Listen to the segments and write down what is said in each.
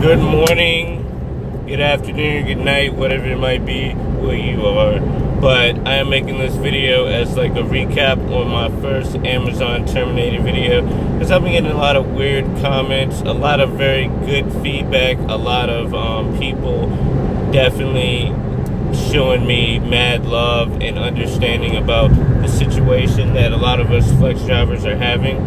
Good morning, good afternoon, good night, whatever it might be where you are. But I am making this video as like a recap on my first Amazon Terminated video, because I've been getting a lot of weird comments, a lot of very good feedback, a lot of people definitely showing me mad love and understanding about the situation that a lot of us flex drivers are having.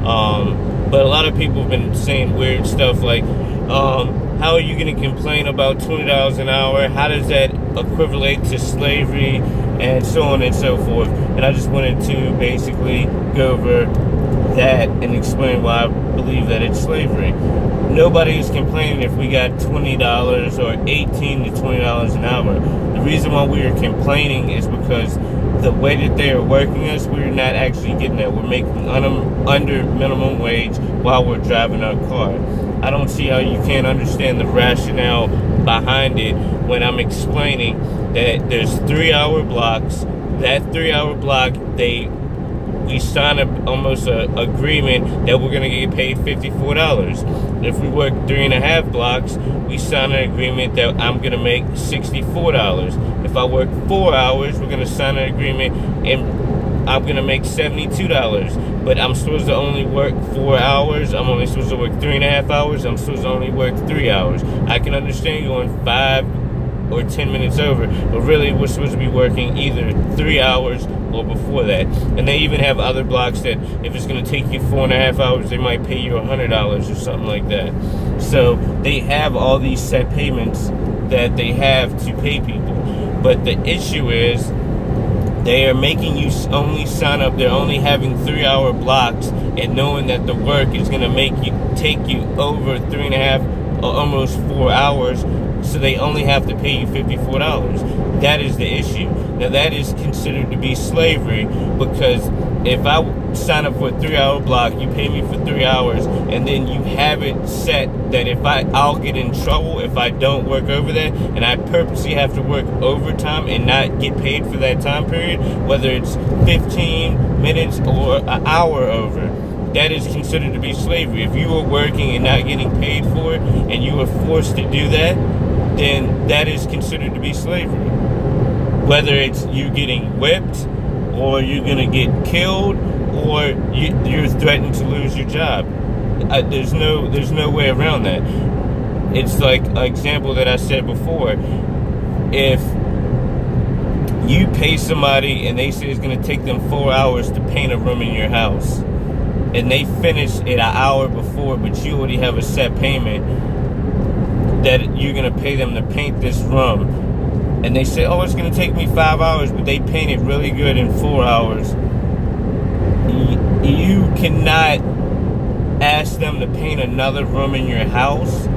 But a lot of people have been saying weird stuff like, how are you going to complain about $20 an hour? How does that equivalent to slavery? And so on and so forth. And I just wanted to basically go over that and explain why I believe that it's slavery. Nobody is complaining if we got $20 or $18 to $20 an hour. The reason why we are complaining is because the way that they are working us, we're not actually getting that. We're making under minimum wage while we're driving our car. I don't see how you can't understand the rationale behind it when I'm explaining that there's 3-hour blocks. That 3-hour block, we sign almost an agreement that we're going to get paid $54. If we work 3.5 blocks, we sign an agreement that I'm going to make $64. If I work 4 hours, we're going to sign an agreement and I'm going to make $72. But I'm supposed to only work 4 hours. I'm only supposed to work 3.5 hours. I'm supposed to only work 3 hours. I can understand going 5 or 10 minutes over, but really we're supposed to be working either 3 hours or before that. And they even have other blocks that if it's going to take you 4.5 hours, they might pay you $100 or something like that. So they have all these set payments that they have to pay people. But the issue is they are making you only sign up. They're only having 3-hour blocks and knowing that the work is going to take you over 3.5 or almost 4 hours. So they only have to pay you $54. That is the issue. Now that is considered to be slavery, because if I sign up for a 3-hour block, you pay me for 3 hours, and then you have it set that if I'll get in trouble if I don't work over that, and I purposely have to work overtime and not get paid for that time period, whether it's 15 minutes or an hour over. That is considered to be slavery. If you are working and not getting paid for it, and you are forced to do that, then that is considered to be slavery. Whether it's you getting whipped, or you're gonna get killed, or you're threatened to lose your job. There's no way around that. It's like an example that I said before. If you pay somebody and they say it's gonna take them 4 hours to paint a room in your house, and they finish it an hour before, but you already have a set payment that you're going to pay them to paint this room, and they say, oh, it's going to take me 5 hours, but they paint it really good in 4 hours, you cannot ask them to paint another room in your house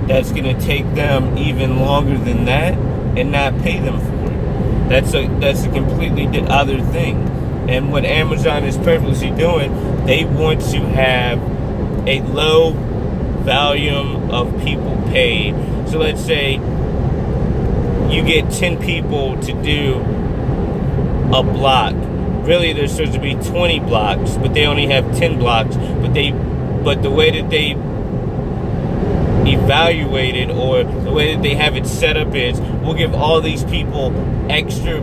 that's going to take them even longer than that and not pay them for it. That's a completely other thing. And what Amazon is purposely doing, they want to have a low volume of people paid. So let's say you get 10 people to do a block. Really, there's supposed to be 20 blocks, but they only have 10 blocks. But the way that they evaluate it, or the way that they have it set up, is we'll give all these people extra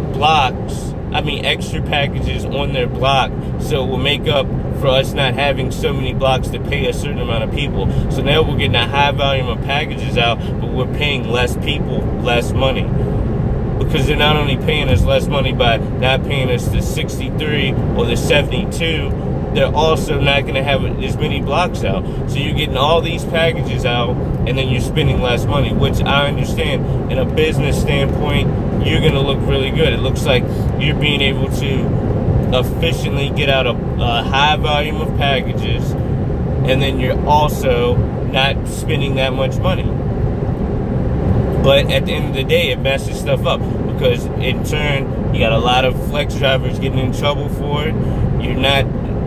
extra packages on their block, so it will make up for us not having so many blocks to pay a certain amount of people. So now we're getting a high volume of packages out, but we're paying less people less money, because they're not only paying us less money by not paying us the 63 or the 72, they're also not going to have as many blocks out. So you're getting all these packages out, and then you're spending less money, which I understand in a business standpoint, you're going to look really good. It looks like you're being able to efficiently get out a high volume of packages, and then you're also not spending that much money. But at the end of the day, it messes stuff up, because in turn, you got a lot of flex drivers getting in trouble for it.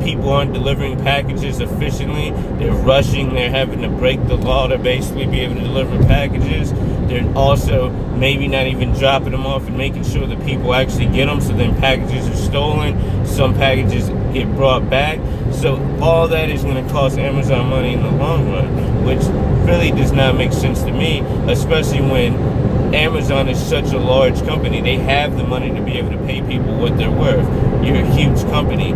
People aren't delivering packages efficiently. They're rushing. They're having to break the law to basically be able to deliver packages. They're also maybe not even dropping them off and making sure that people actually get them, so then packages are stolen. Some packages get brought back. So all that is going to cost Amazon money in the long run, which really does not make sense to me, especially when Amazon is such a large company. They have the money to be able to pay people what they're worth. You're a huge company.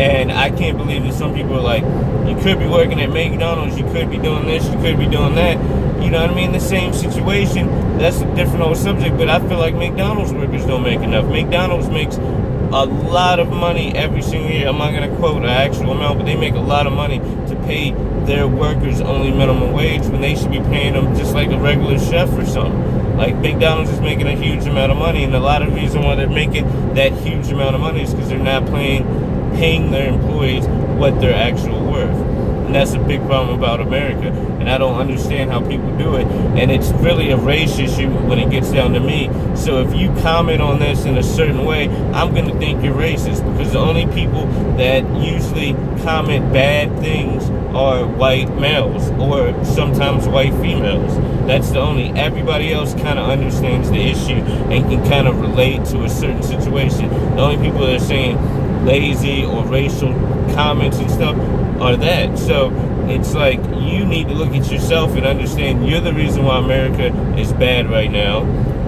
And I can't believe that some people are like, you could be working at McDonald's, you could be doing this, you could be doing that. You know what I mean? The same situation. That's a different old subject, but I feel like McDonald's workers don't make enough. McDonald's makes a lot of money every single year. I'm not going to quote an actual amount, but they make a lot of money to pay their workers only minimum wage when they should be paying them just like a regular chef or something. Like, McDonald's is making a huge amount of money, and a lot of the reason why they're making that huge amount of money is because they're not paying their employees what they're actual worth. And that's a big problem about America, and I don't understand how people do it. And it's really a race issue when it gets down to me. So if you comment on this in a certain way, I'm going to think you're racist, because the only people that usually comment bad things are white males or sometimes white females. That's the only. Everybody else kind of understands the issue and can kind of relate to a certain situation. The only people that are saying lazy or racial comments and stuff are that. So it's like, you need to look at yourself and understand you're the reason why America is bad right now.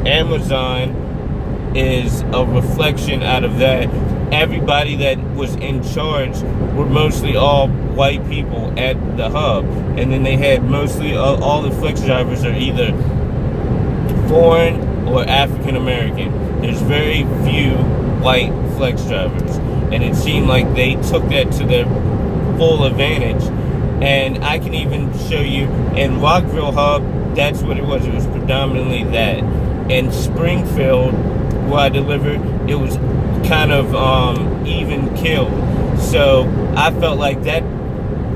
Amazon is a reflection out of that. Everybody that was in charge were mostly all white people at the hub, and then they had mostly all the flex drivers are either foreign or African American. There's very few white flex drivers, and it seemed like they took that to their full advantage. And I can even show you in Rockville Hub, that's what it was. It was predominantly that. In Springfield, where I delivered, it was kind of even killed. So I felt like that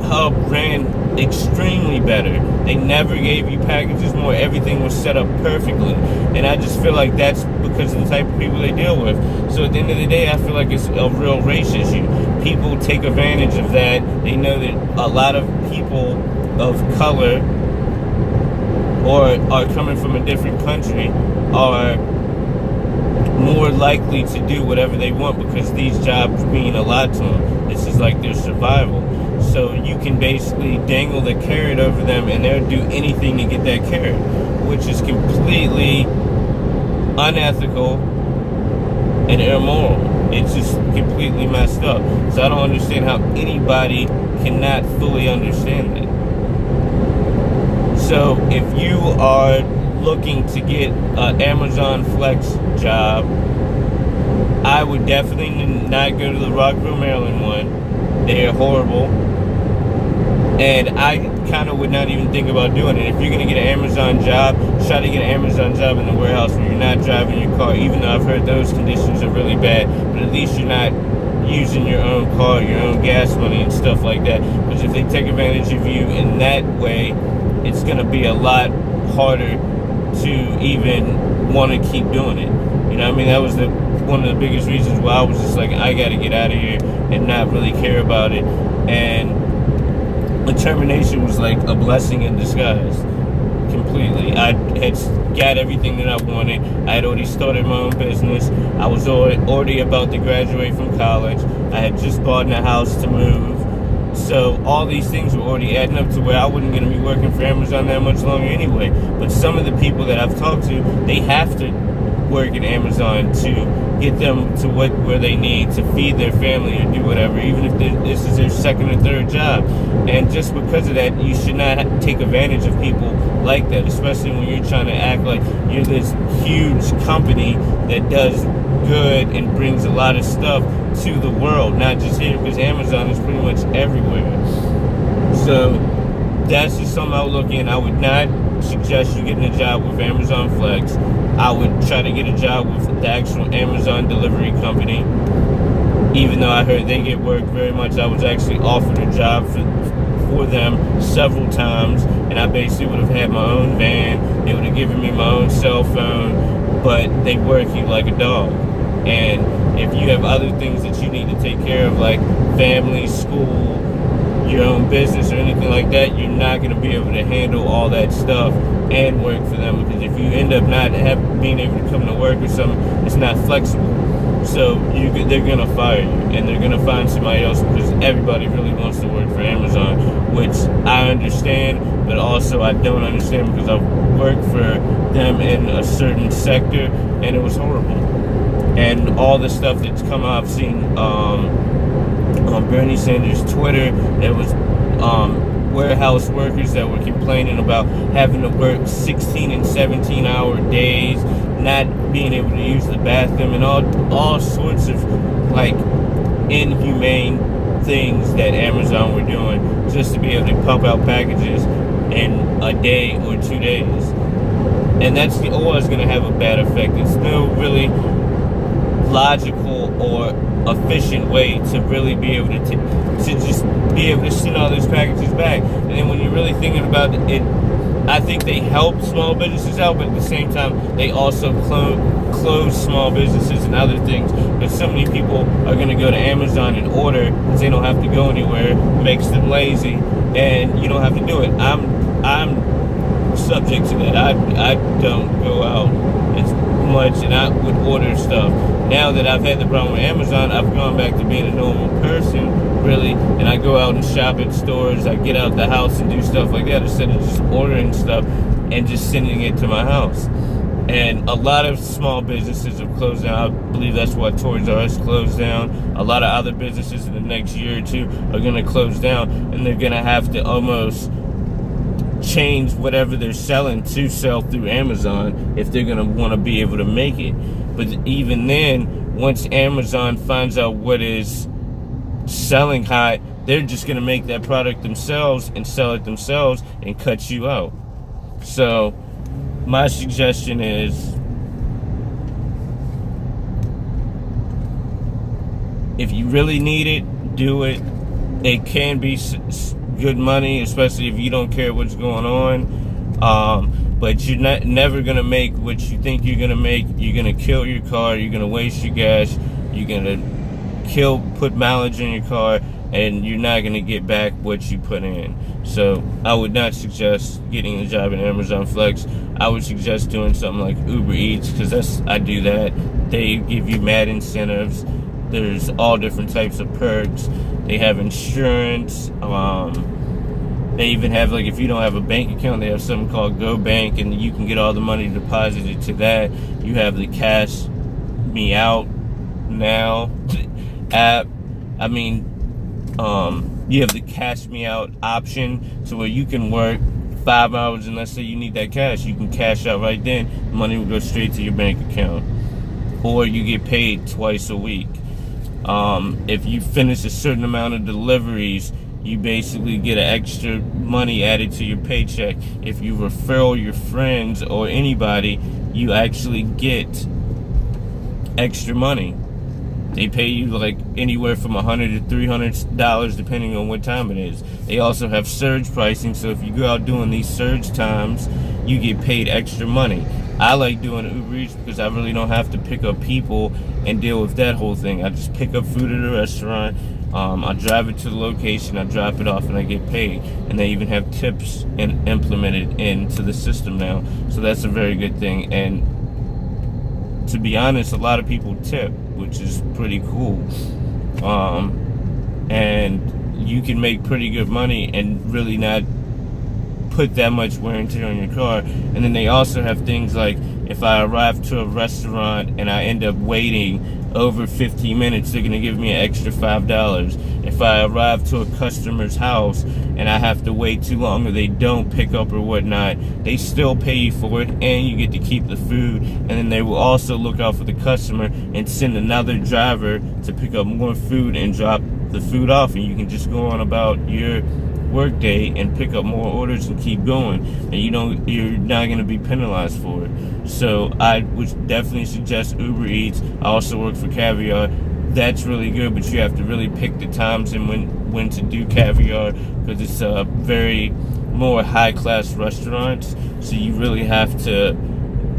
hub ran extremely better. They never gave you packages more. Everything was set up perfectly. And I just feel like that's because of the type of people they deal with. So at the end of the day, I feel like it's a real race issue. People take advantage of that. They know that a lot of people of color or are coming from a different country are more likely to do whatever they want because these jobs mean a lot to them. This is like their survival. So you can basically dangle the carrot over them and they'll do anything to get that carrot, which is completely unethical and immoral. It's just completely messed up. So I don't understand how anybody cannot fully understand that. So if you are looking to get an Amazon Flex job, I would definitely not go to the Rockville, Maryland one. They are horrible. And I kind of would not even think about doing it. If you're going to get an Amazon job, try to get an Amazon job in the warehouse where you're not driving your car, even though I've heard those conditions are really bad. But at least you're not using your own car, your own gas money and stuff like that. Because if they take advantage of you in that way, it's going to be a lot harder to even want to keep doing it. You know what I mean? That was one of the biggest reasons why I was just like, I got to get out of here and not really care about it. And the termination was like a blessing in disguise. Completely. I had got everything that I wanted. I had already started my own business. I was already about to graduate from college. I had just bought a house to move. So all these things were already adding up to where I wasn't going to be working for Amazon that much longer anyway. But some of the people that I've talked to, they have to work at Amazon to get them to where they need to feed their family or do whatever, even if this is their second or third job. And just because of that, you should not take advantage of people like that, especially when you're trying to act like you're this huge company that does good and brings a lot of stuff to the world, not just here, because Amazon is pretty much everywhere. So that's just something I would look in. I would not suggest you getting a job with Amazon Flex. I would try to get a job with the actual Amazon delivery company, even though I heard they get work very much. I was actually offered a job for them several times, and I basically would have had my own van. They would have given me my own cell phone, but they work you like a dog. And if you have other things that you need to take care of, like family, school, your own business or anything like that, you're not going to be able to handle all that stuff and work for them, because if you end up not being able to come to work or something, it's not flexible. So they're gonna fire you, and they're gonna find somebody else, because everybody really wants to work for Amazon, which I understand, but also I don't understand, because I've worked for them in a certain sector, and it was horrible. And all the stuff that's come out, I've seen on Bernie Sanders' Twitter, there was warehouse workers that were complaining about having to work 16 and 17-hour days, not being able to use the bathroom, and all sorts of like inhumane things that Amazon were doing just to be able to pump out packages in a day or 2 days. And that's always going to have a bad effect. It's no really logical or efficient way to really be able to just be able to send all those packages back. And then when you're really thinking about it, I think they help small businesses out, but at the same time, they also close small businesses and other things. But so many people are going to go to Amazon and order because they don't have to go anywhere. It makes them lazy, and you don't have to do it. I'm subject to that. I don't go out as much, and I would order stuff. Now that I've had the problem with Amazon, I've gone back to being a normal person, really, and I go out and shop at stores. I get out the house and do stuff like that instead of just ordering stuff and just sending it to my house. And a lot of small businesses have closed down. I believe that's why Toys R Us closed down. A lot of other businesses in the next year or two are going to close down, and they're going to have to almost change whatever they're selling to sell through Amazon if they're going to want to be able to make it. But even then, once Amazon finds out what is selling hot, they're just going to make that product themselves and sell it themselves and cut you out. So my suggestion is, if you really need it, do it. It can be good money, especially if you don't care what's going on. But you're never going to make what you think you're going to make. You're going to kill your car. You're going to waste your gas. You're going to put mileage in your car, and you're not going to get back what you put in. So I would not suggest getting a job in Amazon Flex. I would suggest doing something like Uber Eats, because I do that. They give you mad incentives. There's all different types of perks. They have insurance. They even have, like, if you don't have a bank account, they have something called Go Bank, and you can get all the money deposited to that. You have the Cash Me Out Now app. I mean, you have the Cash Me Out option, to where you can work 5 hours, and let's say you need that cash, you can cash out right then. Money will go straight to your bank account. Or you get paid twice a week. If you finish a certain amount of deliveries, you basically get an extra money added to your paycheck. If you refer your friends or anybody, you actually get extra money. They pay you like anywhere from $100 to $300 depending on what time it is. They also have surge pricing, so if you go out doing these surge times, you get paid extra money. I like doing Uber Eats because I really don't have to pick up people and deal with that whole thing. I just pick up food at a restaurant, I drive it to the location, I drop it off, and I get paid. And they even have tips implemented into the system now, so that's a very good thing. And to be honest, a lot of people tip, which is pretty cool. And you can make pretty good money and really not put that much wear and tear on your car. And then they also have things like, if I arrive to a restaurant and I end up waiting over 15 minutes, they're gonna give me an extra $5. If I arrive to a customer's house and I have to wait too long, or they don't pick up or whatnot, they still pay you for it, and you get to keep the food. And then they will also look out for the customer and send another driver to pick up more food and drop the food off, and you can just go on about your work day and pick up more orders and keep going, and you're not going to be penalized for it. So I would definitely suggest Uber Eats. I also work for Caviar. That's really good, but you have to really pick the times and when to do Caviar, because it's a very more high-class restaurants, so you really have to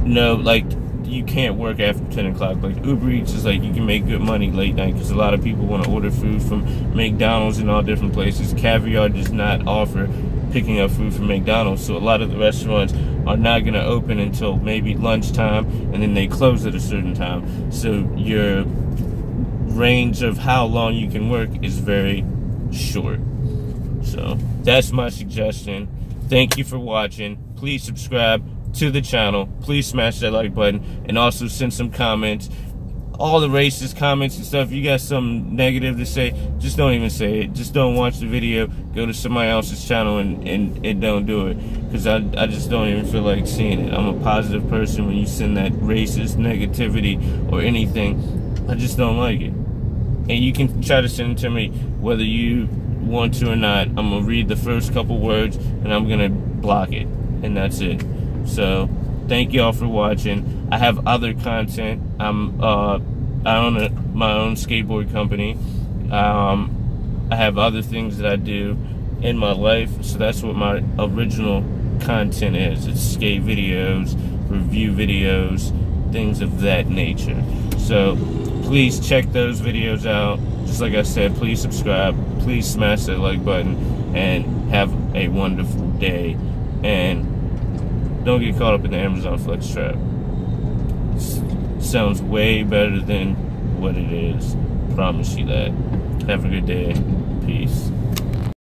know, like, you can't work after 10 o'clock. Like, Uber Eats is like, you can make good money late night, because a lot of people want to order food from McDonald's and all different places. Caviar does not offer picking up food from McDonald's, so a lot of the restaurants are not going to open until maybe lunchtime, and then they close at a certain time. So your range of how long you can work is very short. So that's my suggestion. Thank you for watching. Please subscribe to the channel. Please smash that like button, and also send some comments. All the racist comments and stuff, you got something negative to say, just don't even say it. Just don't watch the video. Go to somebody else's channel and don't do it, because I just don't even feel like seeing it. I'm a positive person. When you send that racist negativity or anything, I just don't like it. And you can try to send it to me whether you want to or not. I'm gonna read the first couple words and I'm gonna block it, and that's it. So thank y'all for watching. I have other content. I own my own skateboard company. I have other things that I do in my life, so that's what my original content is. It's skate videos, review videos, things of that nature. So please check those videos out. Just like I said, please subscribe, please smash that like button, and have a wonderful day. And don't get caught up in the Amazon Flex trap. It sounds way better than what it is. Promise you that. Have a good day. Peace.